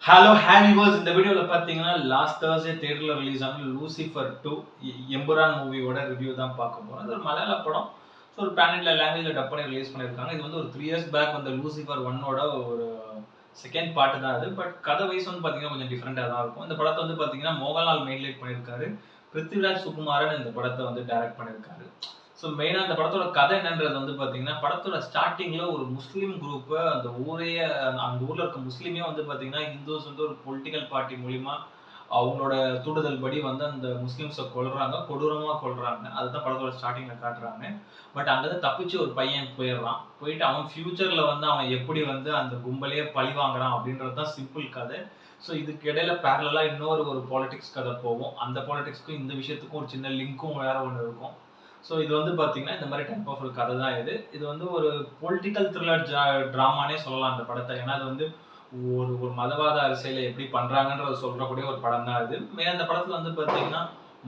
Hello viewers, இந்த வீடியோவில் பார்த்தீங்கன்னா லாஸ்ட் Thursday தியேட்டரில் ரிலீஸ் ஆன லூசிஃபர் 2 எம்புரான் மூவியோட ரிவ்யூ தான் பார்க்க போகிறோம். அது ஒரு மலையாள படம். ஸோ ஒரு பேன் இண்டியா லாங்குவேஜில் டப் பண்ணி ரிலீஸ் பண்ணியிருக்காங்க. இது வந்து ஒரு 3 years பேக் வந்த லூசிஃபர் 1ஓட ஒரு செகண்ட் பார்ட் தான் அது. பட் கதை வைஸ் வந்து பார்த்தீங்கன்னா கொஞ்சம் டிஃப்ரெண்ட்டாக தான் இருக்கும். இந்த படத்தை வந்து பார்த்தீங்கன்னா மோகன்லால் மெயின்லைட் பண்ணியிருக்காரு. பிருத்திவிராஜ் சுகுமாரன் இந்த படத்தை வந்து டைரக்ட் பண்ணியிருக்காரு. ஸோ மெயினாக அந்த படத்தோட கதை என்னன்றது வந்து பார்த்தீங்கன்னா, படத்தோட ஸ்டார்டிங்கில் ஒரு முஸ்லீம் குரூப்பு அந்த ஊரையே அந்த ஊரில் இருக்க முஸ்லீமே வந்து பார்த்தீங்கன்னா, இந்துஸ் வந்து ஒரு பொலிட்டிக்கல் பார்ட்டி மூலிமா அவங்களோட தூண்டுதல் படி வந்து அந்த முஸ்லீம்ஸை கொல்றாங்க, கொடூரமாக கொல்றாங்க. அதுதான் படத்தோட ஸ்டார்டிங்கில் காட்டுறாங்க. பட் அங்கேருந்து தப்பிச்சு ஒரு பையன் போயிடுறான். போயிட்டு அவன் ஃபியூச்சரில் வந்து அவன் எப்படி வந்து அந்த கும்பலையே பழி வாங்குறான் அப்படின்றது தான் சிம்பிள் கதை. ஸோ இதுக்கு இடையில பேரலாக இன்னொரு பாலிடிக்ஸ் கதை போகும். அந்த பாலிடிக்ஸ்க்கும் இந்த விஷயத்துக்கும் ஒரு சின்ன லிங்க்கும் வேற ஒன்று இருக்கும். ஸோ இது வந்து பார்த்தீங்கன்னா இந்த மாதிரி டைப் ஆஃப் ஒரு கதை தான் இது. இது வந்து ஒரு பொலிட்டிக்கல் த்ரில்லர் ட்ராமானே சொல்லலாம் அந்த படத்தை. ஏன்னா அது வந்து ஒரு ஒரு மதவாத அரசியலை எப்படி பண்றாங்கன்றத சொல்றக்கூடிய ஒரு படம் தான் இது. அந்த படத்துல வந்து பார்த்தீங்கன்னா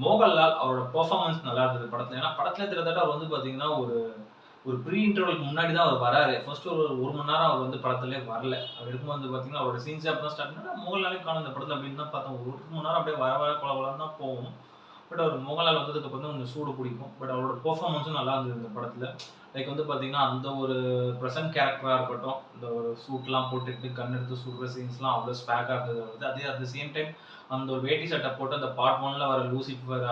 மோகன்லால் அவரோட பெர்ஃபார்மன்ஸ் நல்லா இருந்தது படத்துல. ஏன்னா படத்துல கிட்டத்தட்ட அவர் வந்து பார்த்தீங்கன்னா ஒரு ஒரு ப்ரீ இன்டர்வலுக்கு முன்னாடி தான் அவர் வராரு. ஃபர்ஸ்ட் ஒரு மணி நேரம் அவர் வந்து படத்துலேயே வரல. அவர் இருக்கும்போது வந்து பார்த்தீங்கன்னா அவரோட சீன்ஸே அப்போ தான் ஸ்டார்ட் பண்ணா மோகன்லாலே காணும் இந்த படத்தில் அப்படின்னு தான் பார்த்தோம். ஒரு மணி நேரம் அப்படியே வர கொலன்னு தான் போகும். பட் அவர் மோகன்லால் வந்ததுக்கு அப்புறம் கொஞ்சம் சூடு பிடிக்கும். பட் அவரோட பெர்ஃபார்மன்ஸும் நல்லா இருந்தது இந்த படத்தில். லைக் வந்து பார்த்தீங்கன்னா அந்த ஒரு ப்ரெசன்ட் கேரக்டராக இருக்கட்டும், இந்த ஒரு சூட்லாம் போட்டுட்டு கண் எடுத்து சுடுற சீன்ஸ்லாம் அவ்வளோ ஸ்பேக்காக இருந்தது வருது. அதே அட் த சேம் டைம் அந்த ஒரு வேட்டி சட்டை போட்டு அந்த பார்ட் 1ல வர லூசிஃபர்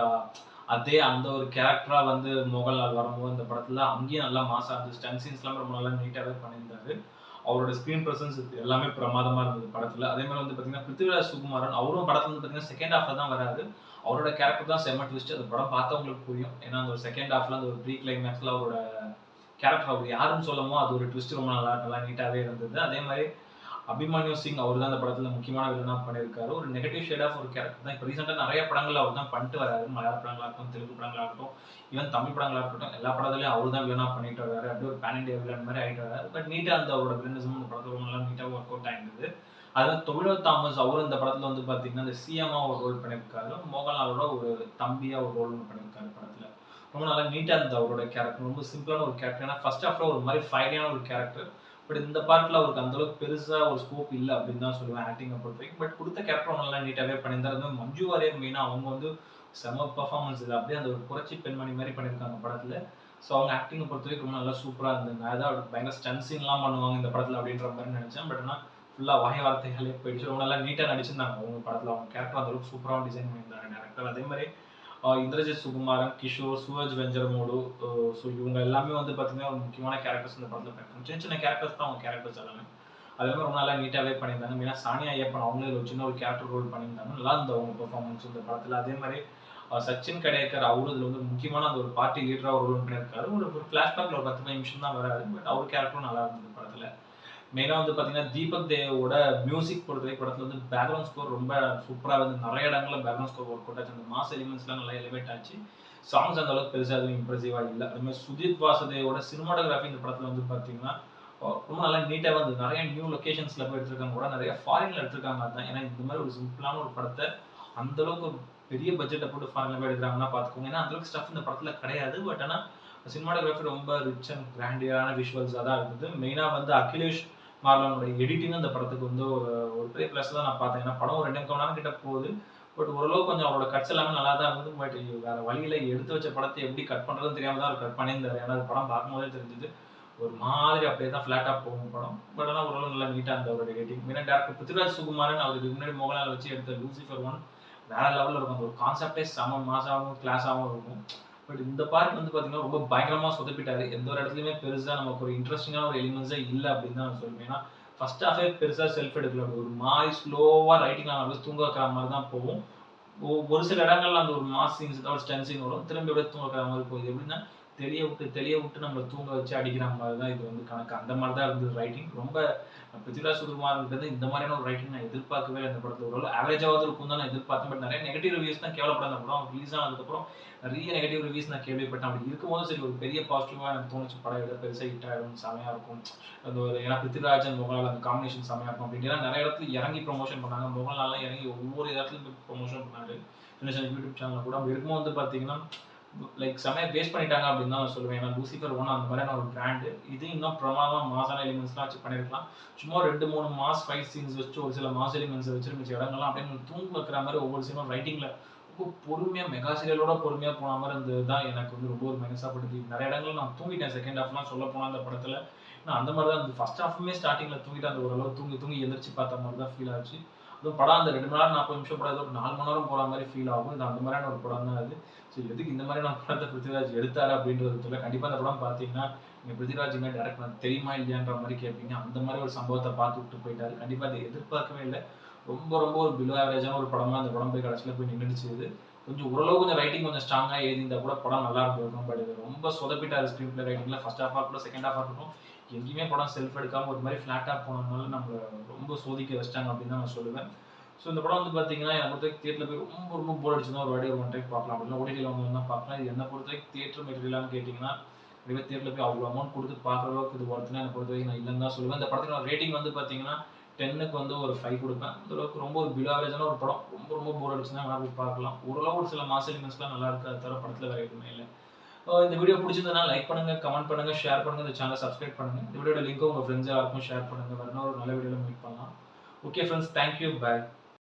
அதே அந்த ஒரு கேரக்டராக வந்து மோகன்லால் வரும்போது இந்த படத்தில் அங்கேயும் நல்லா மாசாக இருந்துச்சு. ஸ்டன் சீன்ஸ்லாம் ரொம்ப நல்லா நீட்டாகவே பண்ணியிருந்தாரு. அவரோட ஸ்க்ரீன் ப்ரெசன்ஸ் எல்லாமே பிரமாதமாக இருந்தது படத்தில். அதே மாதிரி வந்து பார்த்தீங்கன்னா பிருத்திவிராஜ் சுகுமாரன் அவரும் படத்தில் வந்து பார்த்தீங்கன்னா செகண்ட் ஹாஃப்ல தான் வராது. அவரோட கேரக்டர் தான் செம்ம ட்விஸ்ட். அந்த படம் பார்த்தவங்களுக்கு புரியும். ஏன்னா அந்த ஒரு செகண்ட் ஹாஃப்ல அந்த ஒரு ப்ரீ கிளைமேக்ஸ்ல அவரோட கேரக்டர் அவர் யாருன்னு சொல்லமோ அது ஒரு ட்விஸ்ட் ரொம்ப நல்லா நீட்டாவே இருந்தது. அதே மாதிரி அபிமன்யு சிங் அவர் தான் அந்த படத்துல முக்கியமான வில்லனா பண்ணியிருக்காரு. ஒரு நெகட்டிவ் ஷேட் ஆஃப் ஒரு கேரக்டர் தான். இப்போ ரீசெண்டாக நிறைய படங்கள்ல அவர் தான் பண்ணிட்டு வராரு. மலையாள படங்களா இருக்கட்டும், தெலுங்கு படங்களா இருக்கட்டும், ஈவன் தமிழ் படங்களா இருக்கட்டும், எல்லா படத்துலையும் அவர் தான் வில்லனா பண்ணிட்டு வராரு. அப்படியே ஒரு பேன் இண்டியா வில்லன் மாதிரி ஆகிட்டு வராரு. பட் நீட்டா அந்த அவரோட வில்லனிசம் இந்த படத்துல ரொம்ப நல்லா நீட்டாக ஒர்க் அவுட் ஆயிருந்தது. அதாவது தொழிலோ தாமஸ் அவரும் இந்த படத்துல வந்து பாத்தீங்கன்னா இந்த சிஎம்மா ஒரு ரோல் பண்ணியிருக்காரு. மோகன்லாலோட ஒரு தம்பியா ஒரு ரோல் பண்ணியிருக்காரு படத்துல. ரொம்ப நல்லா நீட்டா இருந்தது அவரோட கேரக்டர். ரொம்ப சிம்பிளான ஒரு கேரக்டர். ஏன்னா ஃபர்ஸ்ட் ஹாஃப்ல ஒரு மாதிரி ஃபைரியான ஒரு கேரக்டர். பட் இந்த பார்ட்ல அவருக்கு அந்த அளவுக்கு பெருசா ஒரு ஸ்கோப் இல்ல அப்படின்னு தான் சொல்லுவேன் ஆக்டிங்கை பொறுத்த வரைக்கும். பட் கொடுத்த கேரக்டர் நல்லா நீட்டாவே பண்ணியிருந்தாரு. மஞ்சு வாரியர் மெயினா அவங்க வந்து செம பர்ஃபார்மன்ஸ் இது. அப்படியே அந்த ஒரு புரட்சி பெண்மணி மாதிரி பண்ணியிருக்காங்க படத்துல. ஸோ அவங்க ஆக்டிங்கை பொறுத்த வரைக்கும் ரொம்ப நல்லா சூப்பரா இருந்தது. நான் ஏதாவது பயங்கர ஸ்டன் சீன்லாம் பண்ணுவாங்க இந்த படத்துல அப்படின்ற மாதிரி நினைச்சேன். பட் ஆனால் ஃபுல்லா வாய் வார்த்தைகளே போயிடுச்சு. ரொம்ப நல்லா நீட்டா நடிச்சிருந்தாங்க அவங்க படத்துல. அவங்க கேரக்டர் அந்த அளவுக்கு சூப்பராக டிசைன் பண்ணியிருந்தாங்க டேரக்டர். அதே மாதிரி இந்திரஜித் சுகுமாரன், கிஷோர், சூரஜ் வெஞ்சரமோடு, ஸோ இவங்க எல்லாமே வந்து பார்த்தீங்கன்னா ஒரு முக்கியமான கேரக்டர்ஸ் இந்த படத்தில் பண்ணிருக்காங்க. சின்ன சின்ன கேரக்டர்ஸ் தான் அவங்க கேரக்டர்ஸ் எல்லாமே. அதெல்லாமே ரொம்ப நல்லா நீட்டாகவே பண்ணியிருந்தாங்க. மெயினாக சானியா ஐயப்பன் அவங்களே ஒரு சின்ன ஒரு கேரக்டர் ரோல் பண்ணியிருந்தாங்க. நல்லா இருந்தது அவங்க பெர்ஃபார்மன்ஸ் இந்த படத்தில். அதே மாதிரி சச்சின் கடையக்கர் அவரும் இதில் வந்து முக்கியமான அந்த ஒரு பார்ட்டி லீடராக ஒரு ரோல் பண்ணியிருக்காரு. ஒரு ஃப்ளாஷ்பேக்கில் ஒரு 10 நிமிஷம் தான் வராது. பட் அவர் கேரக்டரும் நல்லா இருந்தது படத்தில். மெயினாக வந்து பார்த்தீங்கன்னா தீபக் தேவோட மியூசிக் பொறுத்தவரை படத்தில் வந்து பேக்ரவுண்ட் ஸ்கோர் ரொம்ப சூப்பராக வந்து நிறைய இடங்களில் பேக்ரவுண்ட் ஸ்கோர் ஒர்க் அவுட் ஆச்சு. அந்த மாஸ் எலிமெண்ட்ஸ்லாம் நல்லா எலிவேட் ஆச்சு. சாங்ஸ் அந்த அளவுக்கு பெருசாக எதுவும் இம்ப்ரெசிவாக இல்லை. அதுமாதிரி சுஜித் வாசுதேவோட சினிமாட்டோகிராஃபி இந்த படத்தில் வந்து பார்த்தீங்கன்னா ரொம்ப நல்லா நீட்டாக வந்து நிறைய நியூ லொக்கேஷன்ஸில் போய் எடுத்திருக்காங்க கூட, நிறைய ஃபாரின்ல எடுத்திருக்காங்க. அதுதான் ஏன்னா இந்த மாதிரி ஒரு சிம்பிளான ஒரு படத்தை அந்த அளவுக்கு ஒரு பெரிய பட்ஜெட்டை போட்டு ஃபாரின்ல போய் எடுக்கிறாங்கன்னா பார்த்துக்கோங்க. ஏன்னா அந்த அளவுக்கு ஸ்டஃப் இந்த படத்தில் கிடையாது. பட் ஆனால் சினிமாட்டோகிராஃபி ரொம்ப ரிச் அண்ட் கிராண்டியரான விஷுவல்ஸாக தான் இருந்தது. மெயினாக வந்து அகிலேஷ் மார்லனோட எடிட்டிங் அந்த படத்துக்கு வந்து ஒரு பெரிய ப்ளஸ் தான் நான் பார்த்தேன். ஏன்னா படம் ஒரு 2 மணி நேரம் கிட்ட போகுது. பட் ஓரளவு கொஞ்சம் அவரோட கட்ஸ் எல்லாமே நல்லா தான் இருந்தது. பட் வேற வழியில எடுத்து வச்ச படத்தை எப்படி கட் பண்றதுன்னு தெரியாம தான் அவர் கட் பண்ணியிருந்தாரு. ஏன்னா அது படம் பார்க்கும்போதே தெரிஞ்சது ஒரு மாதிரி அப்படியே தான் ஃபிளாட்டா போகும் படம். பட் ஆனால் ஓரளவு நல்லா நீட்டா இருந்த அவரோட எடிட்டிங். மெயினாக டேரக்டர் பிருத்திவிராஜ் சுகுமாரன் அவருக்கு முன்னாடி மோகன்லால் வச்சு எடுத்த லூசிஃபர் 1 வேற லெவலில் இருக்கும். அந்த ஒரு கான்செப்டே செம மாசாகவும் கிளாஸாகவும் இருக்கும். பட் இந்த பார்ட் வந்து பார்த்தீங்கன்னா ரொம்ப பயங்கரமாக சொதப்பிட்டாரு. எந்த ஒரு இடத்துலையுமே பெருசாக நமக்கு ஒரு இன்ட்ரெஸ்டிங்கான ஒரு எலிமெண்ட்ஸே இல்லை அப்படின்னு தான் நான் சொல்லுவேன். ஏன்னா ஃபர்ஸ்ட் ஹாஃபே பெருசாக செல்ஃப் எடுக்கல. ஒரு மாதிரி ஸ்லோவாக ரைட்டிங் ஆனாலும் தூங்க வைக்கிற மாதிரி தான் போகும். ஒரு சில இடங்கள்ல அந்த ஒரு மாஸ் சீன்ஸ் தான் ஒரு ஸ்டன் சீன் வரும். திரும்பி அப்படியே தூங்க வைக்கிற மாதிரி போகுது. எப்படின்னா தெளிய விட்டு நம்மளை தூங்க வச்சு அடிக்கிற மாதிரி தான் இது வந்து கணக்கு. அந்த மாதிரி தான் இருந்தது ரைட்டிங். ரொம்ப பிருத்திவிராஜ் சுகுமாரன்கிட்ட இந்த மாதிரியான ஒரு ரைட்டிங் நான் எதிர்பார்க்கவே இல்லை. இந்த படத்தில் ஒரு ஆவரேஜாவது இருக்கும் தான் நான் எதிர்பார்த்தேன். பட் நிறைய நெகட்டிவ் ரிவ்யூஸ் தான் கேவலப்பட அந்த படம் ரிலீஸ் ஆனதுக்கப்புறம் நிறைய நெகட்டிவ் ரிவ்யூஸ் நான் கேள்விப்பட்டேன். அப்படி இருக்கும்போது சரி ஒரு பெரிய பாசிட்டிவாக எனக்கு தோணுச்சு. படம் எடுத்து பெருசாக ஹிட் ஆகிடும், செமையாக இருக்கும். அந்த ஒரு ஏன்னா பிருத்திவிராஜன் மோகன்லால் அந்த காம்பினேஷன் செமையாக இருக்கும் அப்படின்ட்டு நிறைய இடத்துல இறங்கி ப்ரொமோஷன் பண்ணாங்க. மோகன்லால்லாம் இறங்கி ஒவ்வொரு இடத்துலையும் ப்ரொமோஷன் பண்ணாரு. சின்ன சின்ன யூடியூப் சேனலில் கூட. அப்படி இருக்கும்போது வந்து பார்த்தீங்கன்னா லைக் செமையா வேஸ்ட் பண்ணிட்டாங்க அப்படின்னு தான் நான் சொல்லுவேன். ஏன்னா லூசிஃபர் 1 அந்த மாதிரியான ஒரு பிராண்டு. இது இன்னும் பிரமாதமா மாஸான எலிமெண்ட்ஸ்லாம் வச்சு பண்ணியிருக்கலாம். சும்மா 2, 3 மாஸ் ஃபைட் சீன்ஸ் வச்சு ஒரு சில மாஸ் எலிமெண்ட்ஸை வச்சு மிச்ச இடங்கள்லாம் அப்படியே தூங்க வைக்கிற மாதிரி ஒவ்வொரு சீனும் ரைட்டிங்ல ரொம்ப பொறுமையா மெகா சீரியலோட பொறுமையா போன மாதிரி இருந்தது தான் எனக்கு வந்து ரொம்ப ஒரு மைனஸா படுது. நிறைய இடங்கள்ல நான் தூங்கிட்டேன் செகண்ட் ஹாஃப்லாம் சொல்ல போனா அந்த படத்துல. நான் அந்த மாதிரி தான் அந்த ஃபர்ஸ்ட் ஹாஃபுமே ஸ்டார்டிங்ல தூங்கிட்டு அந்த ஓரளவு தூங்கி தூங்கி எந்திரிச்சு பார்த்த மாதிரி தான் ஃபீல் ஆச்சு. அதுவும் படம் அந்த 2 மணி நேரம் 40 நிமிஷம் படம் ஏதோ ஒரு 4 மணி நேரம் போற மாதிரி ஃபீல் ஆகும். இது அந்த மாதிரியான ஒரு படம் தான் அது. ஸோ எதுக்கு இந்த மாதிரியான படத்தை பிருத்திவிராஜ் எடுத்தாரு அப்படின்றது தெரியல. கண்டிப்பா அந்த படம் பார்த்தீங்கன்னா நீங்க பிருத்திவிராஜ் என்ன டைரக்ட் பண்ண தெரியுமா இல்லையான்ற மாதிரி கேட்பீங்க. அந்த மாதிரி ஒரு சம்பவத்தை பார்த்து விட்டு போயிட்டாரு. கண்டிப்பா அதை எதிர்பார்க்கவே இல்லை. ரொம்ப ரொம்ப ஒரு பிலோ ஆவரேஜான ஒரு படமா அந்த படம் போய் கடைசியில் போய் நின்றுச்சு. இது கொஞ்சம் ஓரளவு கொஞ்சம் ரைட்டிங் கொஞ்சம் ஸ்ட்ராங்கா எழுதியிருந்தா கூட படம் நல்லா இருந்திருக்கும். பட் இது ரொம்ப சொதப்பிட்டாரு ஸ்க்ரீன் பிளே ரைட்டிங்ல. ஃபர்ஸ்ட் ஹாஃபா இருக்கட்டும் செகண்ட் ஹாஃபா இருக்கட்டும் எங்கேயுமே படம் செல்ஃப் எடுக்காம ஒரு மாதிரி ஃபிளாட்டா போனதுனால நம்ம ரொம்ப சோதிக்க வச்சிட்டாங்க அப்படின்னு தான் நான் சொல்லுவேன். ஸோ இந்த படம் வந்து பார்த்தீங்கன்னா என்னை பொறுத்தவரைக்கும் தியேட்டரில் போய் ரொம்ப ரொம்ப போர் அடிச்சுன்னா ஒரு வாட்டி ஒரு 1 டைம் பார்க்கலாம். அப்படின்னா ஓடிடியில் வந்து தான் பார்க்கலாம். இது என்னை பொறுத்தவரைக்கும் தியேட்டர் மெட்டீரியலான்னு கேட்டிங்கன்னா கண்டிப்பாக தியேட்டரில் போய் அவ்வளோ அமௌண்ட் கொடுத்து பார்க்குற அளவுக்கு இது ஒர்த்துனா என்னை பொறுத்தவரைக்கும் நான் இல்லைன்னு தான் சொல்லுவேன். இந்த படத்துக்கு ரேட்டிங் வந்து பார்த்தீங்கன்னா 10க்கு வந்து ஒரு 5 கொடுப்பேன். அந்த அளவுக்கு ரொம்ப ஒரு பிலோ ஆவரேஜான ஒரு படம். ரொம்ப ரொம்ப போர் அடிச்சுன்னா வேணா போய் பார்க்கலாம். ஓரளவு ஒரு சில மாஸ் எலிமெண்ட்ஸ்லாம் நல்லா இருக்கு. அது தவிர படத்தில் வேற எதுவுமே இல்லை. இந்த வீடியோ பிடிச்சிருந்ததுனா லைக் பண்ணுங்க, கமெண்ட் பண்ணுங்க, ஷேர் பண்ணுங்க, இந்த சேனலை சப்ஸ்கிரைப் பண்ணுங்க. இந்த வீடியோட லிங்க் உங்க ஃப்ரெண்ட்ஸ் எல்லாருக்கும் ஷேர் பண்ணுங்க. வேற ஒரு நல்ல வீடியோல மீட் பண்ணலாம். Okay friends, thank you, by.